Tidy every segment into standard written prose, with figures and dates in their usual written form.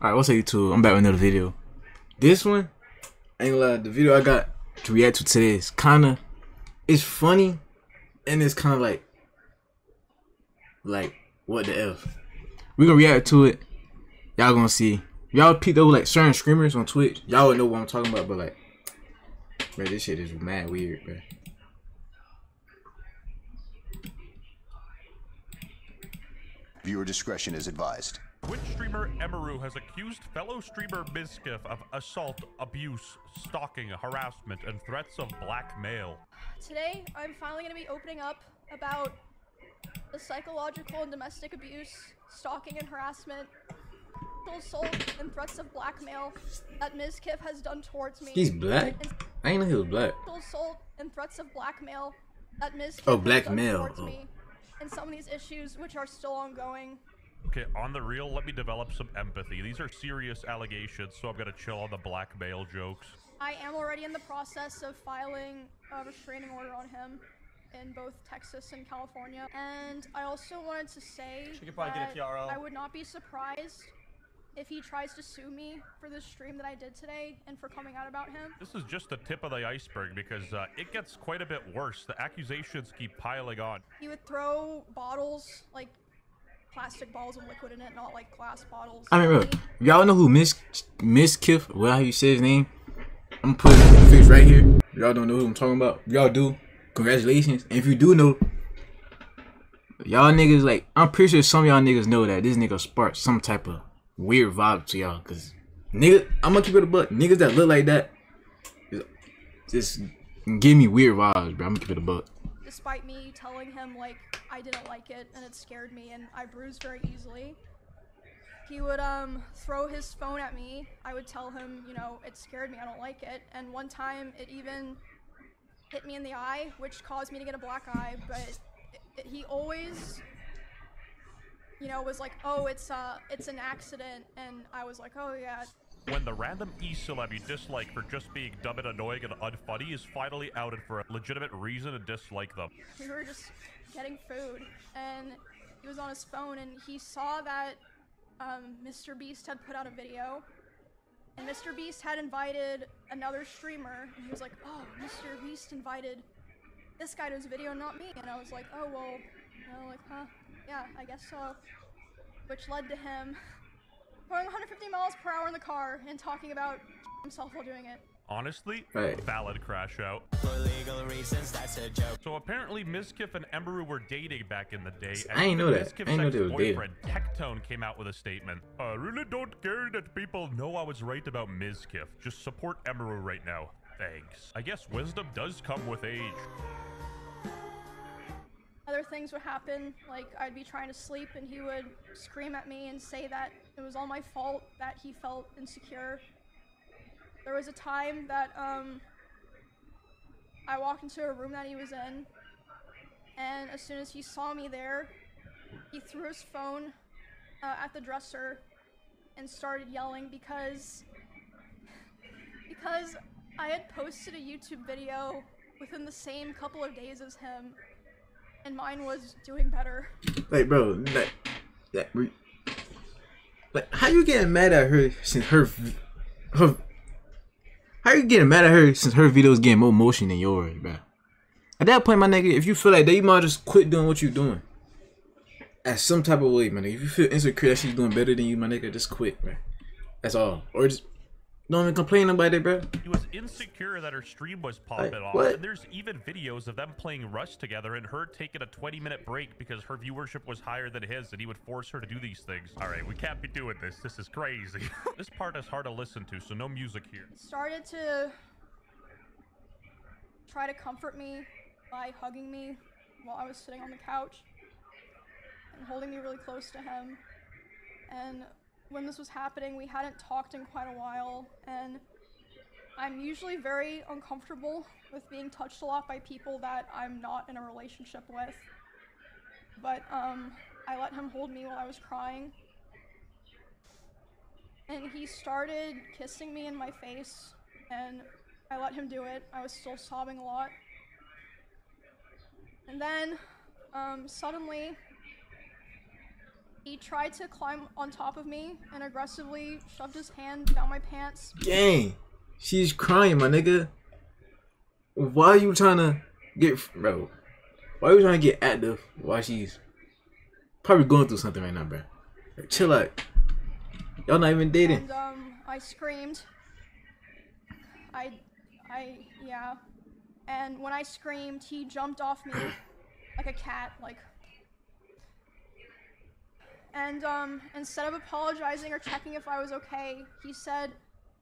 Alright, what's up YouTube? I'm back with another video. This one, I ain't gonna lie, the video I got to react to today is it's funny and it's kinda like what the F. We gonna react to it. Y'all gonna see. Y'all peep over like certain streamers on Twitch. Y'all would know what I'm talking about, but like, bro, this shit is mad weird, bro. Viewer discretion is advised. Twitch streamer Emiru has accused fellow streamer Mizkif of assault, abuse, stalking, harassment, and threats of blackmail. Today, I'm finally going to be opening up about the psychological and domestic abuse, stalking and harassment, assault, and threats of blackmail that Mizkif has done towards me. He's black? I didn't know he was black. Assault and threats of blackmail that Mizkif has done towards me, and some of these issues which are still ongoing. Okay, on the real, let me develop some empathy. These are serious allegations, so I'm gonna chill on the blackmail jokes. I am already in the process of filing a restraining order on him in both Texas and California. And I also wanted to say that I would not be surprised if he tries to sue me for this stream that I did today and for coming out about him. This is just the tip of the iceberg because it gets quite a bit worse. The accusations keep piling on. He would throw bottles, like plastic bottles with liquid in it, not like glass bottles. I mean, bro, y'all know who Mizkif, well, how you say his name? I'm putting his face right here. Y'all don't know who I'm talking about. Y'all do. Congratulations. And if you do know, y'all niggas, like, I'm pretty sure some of y'all niggas know that this nigga sparked some type of weird vibe to y'all. Cause nigga, I'm gonna keep it a buck. Niggas that look like that just give me weird vibes, bro. I'm gonna keep it a buck. Despite me telling him like I didn't like it and it scared me and I bruised very easily, he would throw his phone at me. I would tell him, you know, it scared me, I don't like it. And one time it even hit me in the eye, which caused me to get a black eye. But he always, you know, was like, oh, it's an accident. And I was like, oh yeah. When the random e-celeb you dislike for just being dumb and annoying and unfunny is finally outed for a legitimate reason to dislike them. We were just getting food and he was on his phone and he saw that Mr. Beast had put out a video and Mr. Beast had invited another streamer and he was like, oh, Mr. Beast invited this guy to his video, not me. And I was like, oh, well, you know, like, huh, yeah, I guess so. Which led to him going 150 miles per hour in the car and talking about himself while doing it. Honestly, right. Valid crash out. For legal reasons, that's a joke. So apparently Mizkif and Emiru were dating back in the day. And I ain't know that. Mizkif's I ain't know they were dating. ex-boyfriend Tectone came out with a statement. I really don't care that people know I was right about Mizkif. Just support Emiru right now. Thanks. I guess wisdom does come with age. Other things would happen, like I'd be trying to sleep and he would scream at me and say that it was all my fault that he felt insecure. There was a time that I walked into a room that he was in, and as soon as he saw me there, he threw his phone at the dresser and started yelling because I had posted a YouTube video within the same couple of days as him. And mine was doing better. Like, bro, like, how you getting mad at her since her how you getting mad at her since her videos getting more motion than yours, bro? At that point, my nigga, if you feel like that, you might just quit doing what you're doing. At some type of way, my nigga. If you feel insecure that she's doing better than you, my nigga, just quit, bro. That's all. Or just don't even complain about it, bro. He was insecure that her stream was popping off, what? and there's even videos of them playing Rush together and her taking a 20-minute break because her viewership was higher than his and he would force her to do these things. Alright, we can't be doing this. This is crazy. This part is hard to listen to, so no music here. He started to try to comfort me by hugging me while I was sitting on the couch and holding me really close to him. And when this was happening, we hadn't talked in quite a while, and I'm usually very uncomfortable with being touched a lot by people that I'm not in a relationship with. But I let him hold me while I was crying. And he started kissing me in my face, and I let him do it. I was still sobbing a lot. And then, suddenly, He tried to climb on top of me and aggressively shoved his hand down my pants. Dang, she's crying, my nigga. Why are you trying to get, bro? Why are you trying to get active while she's probably going through something right now, bro? Like, chill out. Y'all not even dating. And I screamed. Yeah. And when I screamed, he jumped off me like a cat, like. And instead of apologizing or checking if I was okay, he said,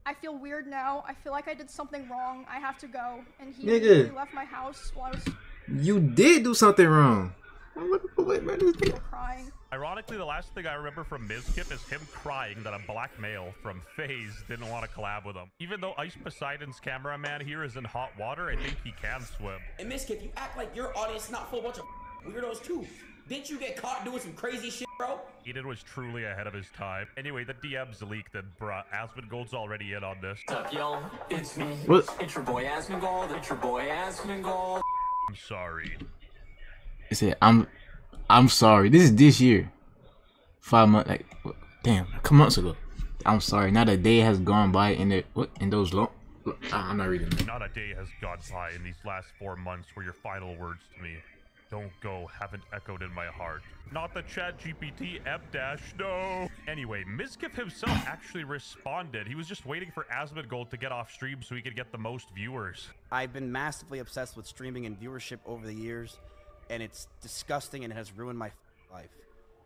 "I feel weird now. I feel like I did something wrong. I have to go." And he immediately left my house while I was You did do something wrong. crying. Ironically, the last thing I remember from Mizkif is him crying that a black male from FaZe didn't want to collab with him. Even though Ice Poseidon's cameraman here is in hot water, I think he can swim. And Mizkif, you act like your audience is not full of a bunch of weirdos too. Didn't you get caught doing some crazy shit, bro? Eden was truly ahead of his time. Anyway, the DMs leaked and bruh, Asmongold's already in on this. What's up, y'all? It's me. What? It's your boy Asmongold. It's your boy Asmongold. I'm sorry. It said, I'm sorry. This is this year. 5 months, like, damn, a couple months ago. I'm sorry. Not a day has gone by in those long. I'm not reading that. Not a day has gone by in these last 4 months where your final words to me, "Don't go," haven't echoed in my heart. Not the Chat GPT M-dash, no. Anyway, Mizkif himself actually responded. He was just waiting for Asmongold to get off stream so he could get the most viewers. I've been massively obsessed with streaming and viewership over the years, and it's disgusting and it has ruined my life.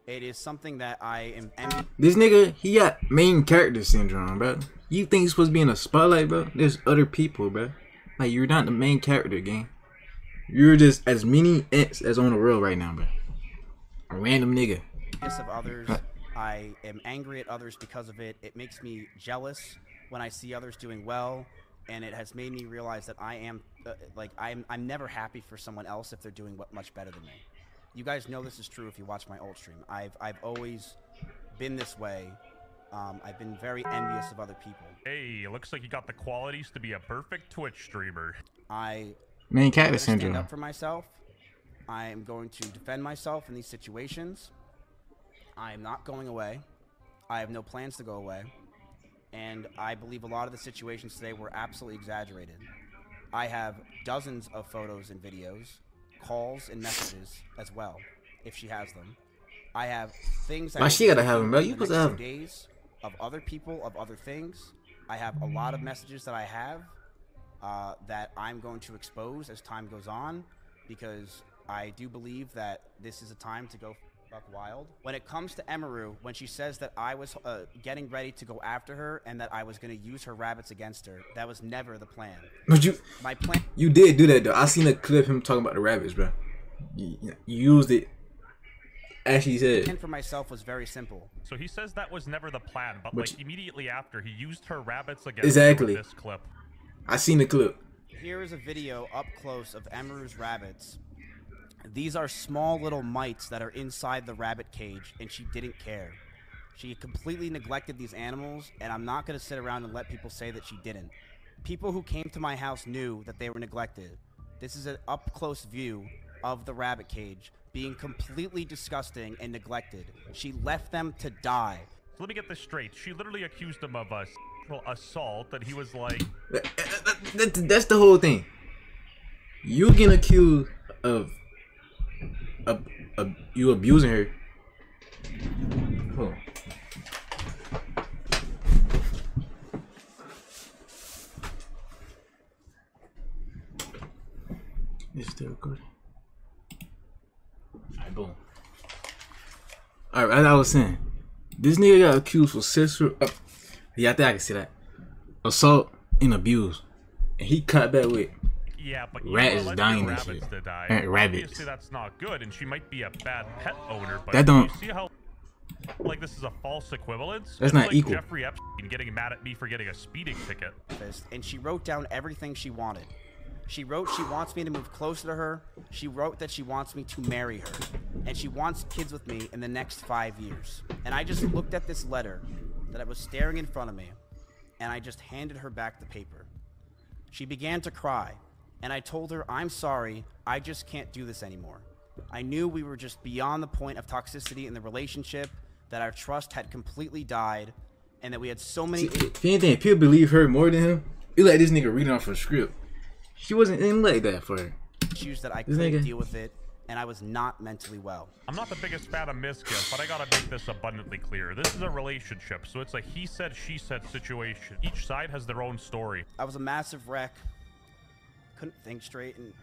It is something that I am This nigga, he got main character syndrome, bro. You think he's supposed to be in the spotlight, bro? There's other people, bro. Like, you're not the main character, gang. You're just as many ants as on the world right now, bro. A random nigga. of others. I am angry at others because of it. It makes me jealous when I see others doing well, and it has made me realize that I am I'm never happy for someone else if they're doing much better than me. You guys know this is true if you watch my old stream. I've always been this way. I've been very envious of other people. Hey, it looks like you got the qualities to be a perfect Twitch streamer. Main character syndrome. Stand up for myself. I am going to defend myself in these situations. I am not going away. I have no plans to go away. And I believe a lot of the situations today were absolutely exaggerated. I have dozens of photos and videos, calls and messages as well, if she has them. I have things that she gotta have them, bro. You supposed to have them. days of other people, of other things. I have a lot of messages that I have that I'm going to expose as time goes on, because I do believe that this is a time to go buck wild. When it comes to Emiru, when she says that I was getting ready to go after her and that I was going to use her rabbits against her, that was never the plan. But my plan. You did do that though. I seen a clip of him talking about the rabbits, bro. You used it. As she said. My plan for myself was very simple. So he says that was never the plan, but Which, like immediately after, he used her rabbits against exactly. her with this clip. I seen the clip. Here is a video up close of Emiru's rabbits. These are small little mites that are inside the rabbit cage, and she didn't care. She completely neglected these animals, and I'm not going to sit around and let people say that she didn't. People who came to my house knew that they were neglected. This is an up-close view of the rabbit cage being completely disgusting and neglected. She left them to die. So let me get this straight. She literally accused him of sexual assault, and he was like... That's the whole thing. You getting accused of you abusing her. Hold on. It's still recording. Alright, boom. Alright, as I was saying, this nigga got accused for sexual. Yeah, I think I can see that. Assault and abuse. And he cut back with. Yeah, but rats dying and shit. Rabbits. Obviously, that's not good, and she might be a bad pet owner. But that don't. You see how, like, this is a false equivalence? That's not like equal. Jeffrey Epstein getting mad at me for getting a speeding ticket. And she wrote down everything she wanted. She wrote she wants me to move closer to her. She wrote that she wants me to marry her. And she wants kids with me in the next 5 years. And I just looked at this letter that was staring in front of me, and I just handed her back the paper. She began to cry. And I told her, I'm sorry, I just can't do this anymore. I knew we were just beyond the point of toxicity in the relationship, that our trust had completely died, and that we had so many... If anything, people believe her more than him. You like this nigga reading off her script. She wasn't in like that for her. issues that I couldn't deal with it, and I was not mentally well. I'm not the biggest fan of Mizkif, but I gotta make this abundantly clear. This is a relationship, so it's a he said, she said situation. Each side has their own story. I was a massive wreck. Couldn't think straight, and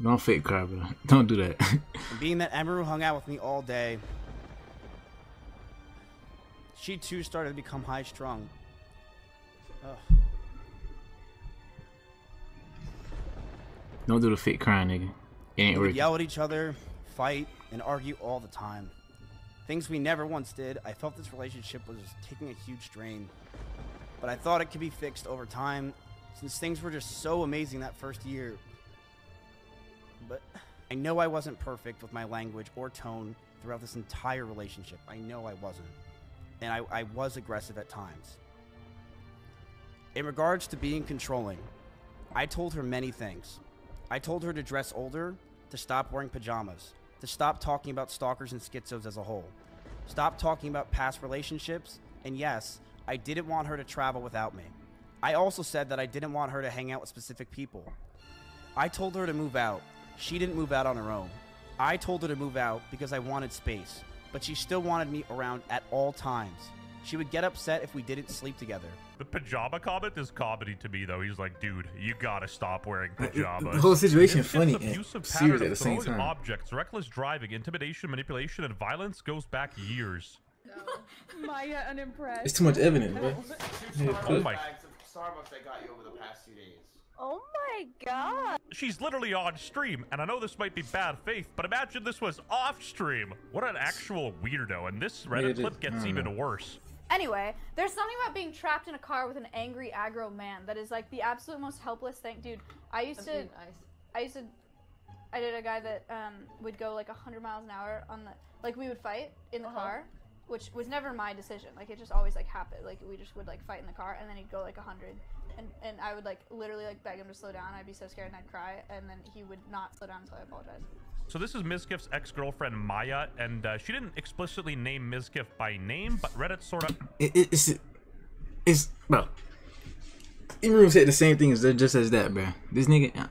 don't fake cry, bro. Don't do that. and being that Emiru hung out with me all day, she too started to become high-strung. Don't do the fake crying, nigga. It ain't We would working. yell at each other, fight, and argue all the time. Things we never once did. I felt this relationship was taking a huge strain. But I thought it could be fixed over time, since things were just so amazing that first year. But I know I wasn't perfect with my language or tone throughout this entire relationship. I know I wasn't. And I was aggressive at times. In regards to being controlling, I told her many things. I told her to dress older, to stop wearing pajamas, to stop talking about stalkers and schizos as a whole, stop talking about past relationships, and yes, I didn't want her to travel without me. I also said that I didn't want her to hang out with specific people. I told her to move out. She didn't move out on her own. I told her to move out because I wanted space, but she still wanted me around at all times. She would get upset if we didn't sleep together. The pajama comment is comedy to me, though. He's like, dude, you gotta stop wearing pajamas. The whole situation Mizkif's funny and abusive serious pattern at the of same throwing time. objects, reckless driving, intimidation, manipulation, and violence goes back years. Maya unimpressed. It's too much evidence, bro. Oh my... Starbucks I got you over the past 2 days. Oh my god. She's literally on stream, and I know this might be bad faith, but imagine this was off stream. What an actual weirdo, and this Reddit clip gets even worse. Anyway, there's something about being trapped in a car with an angry aggro man that is like the absolute most helpless thing. Dude, I did a guy that would go like 100 miles an hour on the, like we would fight in the car, which was never my decision. Like it just always like happened. Like we just would like fight in the car and then he'd go like 100. And I would like literally like beg him to slow down. I'd be so scared and I'd cry, and then he would not slow down until I apologized. So this is Mizkif's ex-girlfriend Maya, and she didn't explicitly name Mizkif by name, but Reddit sort of... It's bro. Emiru said the same thing as that, bro. This nigga,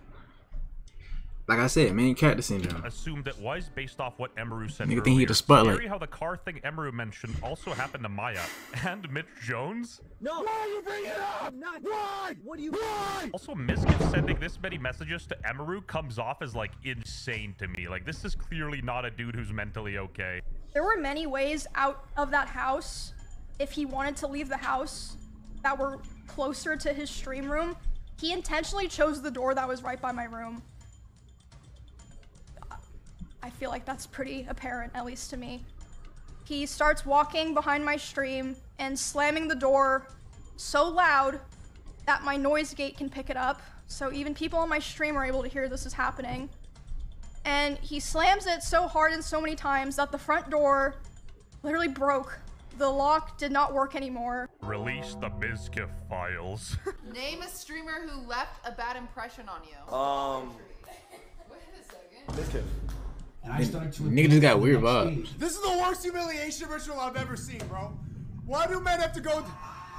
like I said, main character syndrome. Assumed it was based off what Emiru said Nigga earlier. think he the spotlight. Scary how the car thing Emiru mentioned also happened to Maya and Mitch Jones. No. Why are you bringing it up? Not why? What do you? Why? Also, Mizkif sending this many messages to Emiru comes off as like insane to me. Like this is clearly not a dude who's mentally okay. There were many ways out of that house if he wanted to leave the house that were closer to his stream room. He intentionally chose the door that was right by my room. I feel like that's pretty apparent, at least to me. He starts walking behind my stream and slamming the door so loud that my noise gate can pick it up. So even people on my stream are able to hear this is happening. And he slams it so hard and so many times that the front door literally broke. The lock did not work anymore. Release the Mizkif files. Name a streamer who left a bad impression on you. Wait a second. Mizkif. And I started to Nigga just got weird vibes. This is the worst humiliation ritual I've ever seen, bro. Why do men have to go?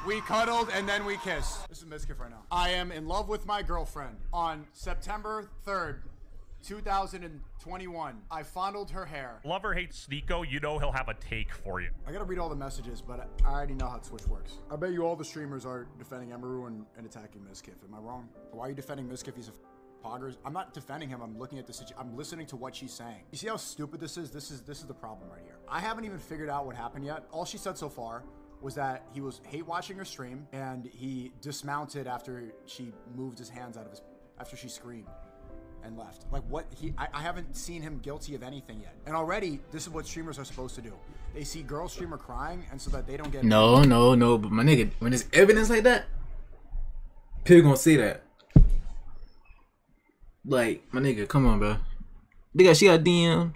We cuddled and then we kissed. This is Mizkif right now. I am in love with my girlfriend. On September 3rd, 2021, I fondled her hair. Lover hates Sneeko, you know he'll have a take for you. I gotta read all the messages, but I already know how Twitch works. I bet you all the streamers are defending Emiru and attacking Mizkif. Am I wrong? Why are you defending Mizkif? He's a poggers. I'm not defending him. I'm looking at the situation. I'm listening to what she's saying. You see how stupid this is? This is the problem right here. I haven't even figured out what happened yet. All she said so far was that he was hate watching her stream and he dismounted after she moved his hands out of his, after she screamed and left. Like what I haven't seen him guilty of anything yet. And already this is what streamers are supposed to do. They see girl streamer crying and so that they don't get No, but my nigga, when there's evidence like that, people gonna say that. Like, my nigga, come on, bro. She got DMs.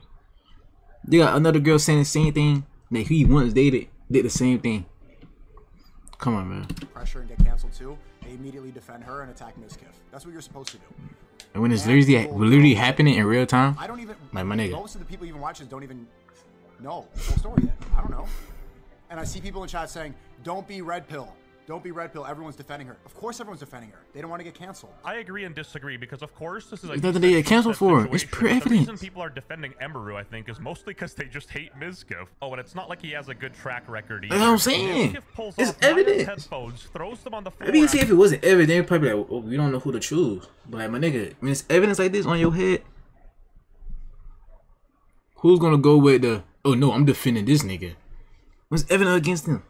They got another girl saying the same thing that he once dated, did the same thing. Come on, man. Pressure and get canceled too. They immediately defend her and attack Mizkif. That's what you're supposed to do. And when it's literally happening in real time, I don't even. like my nigga. Most of the people even watching this don't even know the full story yet. I don't know. And I see people in chat saying, "Don't be red pill. Don't be red pill. Everyone's defending her." Of course, everyone's defending her. They don't want to get canceled. I agree and disagree because, of course, this is a. There's nothing to get canceled for. It's pure The reason evidence. people are defending Emiru, I think, is mostly because they just hate Mizkif. Oh, and it's not like he has a good track record either. That's what I'm saying. Mizkif pulls It's off Maya's evidence. headphones, throws them on the floor. Maybe you say if it wasn't evidence, they'd probably be like, oh, we don't know who to choose. But like my nigga, when it's evidence like this on your head, who's gonna go with the? Oh no, I'm defending this nigga. What's evidence against him?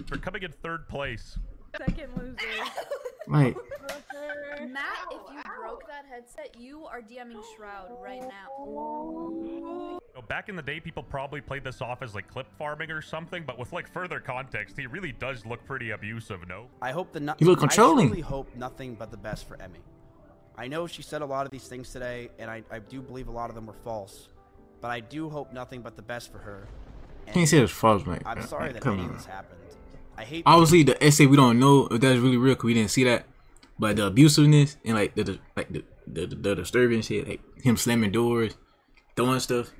For coming in third place. Second loser. Like, Matt, if you broke that headset, you are DMing Shroud right now. Back in the day, people probably played this off as like clip farming or something, but with like further context, he really does look pretty abusive, no? I hope the You look controlling. I truly hope nothing but the best for Emmy. I know she said a lot of these things today, and I do believe a lot of them were false, but I do hope nothing but the best for her. can't say it's false, man. I'm sorry that any of this happened. I hate. Obviously, the essay we don't know if that's really real because we didn't see that, but the abusiveness and like the disturbing shit, like him slamming doors, throwing stuff,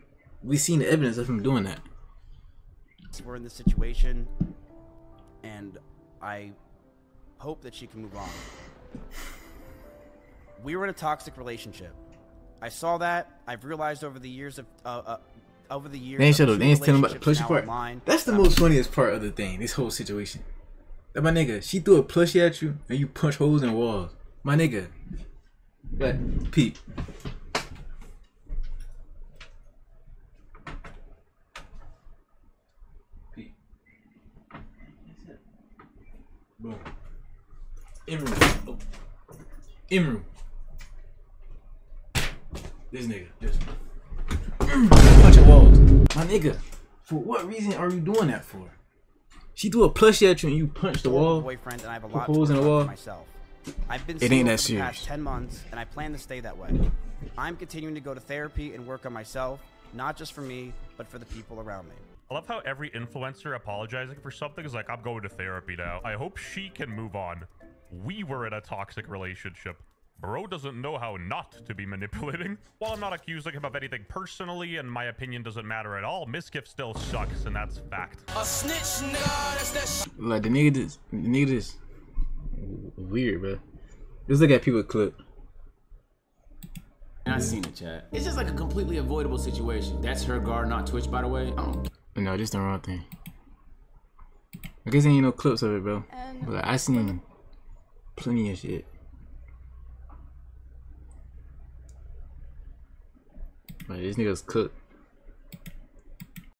we seen the evidence of him doing that. We're in this situation, and I hope that she can move on. We were in a toxic relationship. I saw that. I've realized over the years over the years. They ain't telling about the relationships plushie now part. online, That's the most funniest part of the thing. This whole situation. That my nigga, she threw a plushie at you and you punch holes in walls. My nigga, like Pete. Boom. Emiru. Oh. Emiru. This nigga. Just punching walls. My nigga, for what reason are you doing that for? She threw a plushie at you and you punched the wall. Boyfriend, and I have a lot holes to in the work on wall. for myself. I've been It single ain't that for the past serious. 10 months, and I plan to stay that way. I'm continuing to go to therapy and work on myself, not just for me, but for the people around me. I love how every influencer apologizing for something is like, I'm going to therapy now. I hope she can move on. We were in a toxic relationship. Bro doesn't know how not to be manipulating. While I'm not accusing him of anything personally, and my opinion doesn't matter at all, Mizkif still sucks, and that's fact. A snitch, nigga, that's that shit. Like the nigga just weird, bro. Just look at people clip. I seen the chat. It's just like a completely avoidable situation. That's her guard, not Twitch, by the way. I don't. No, this the wrong thing. I guess there ain't no clips of it, bro. But like, I seen plenty of shit. Like this nigga's cooked.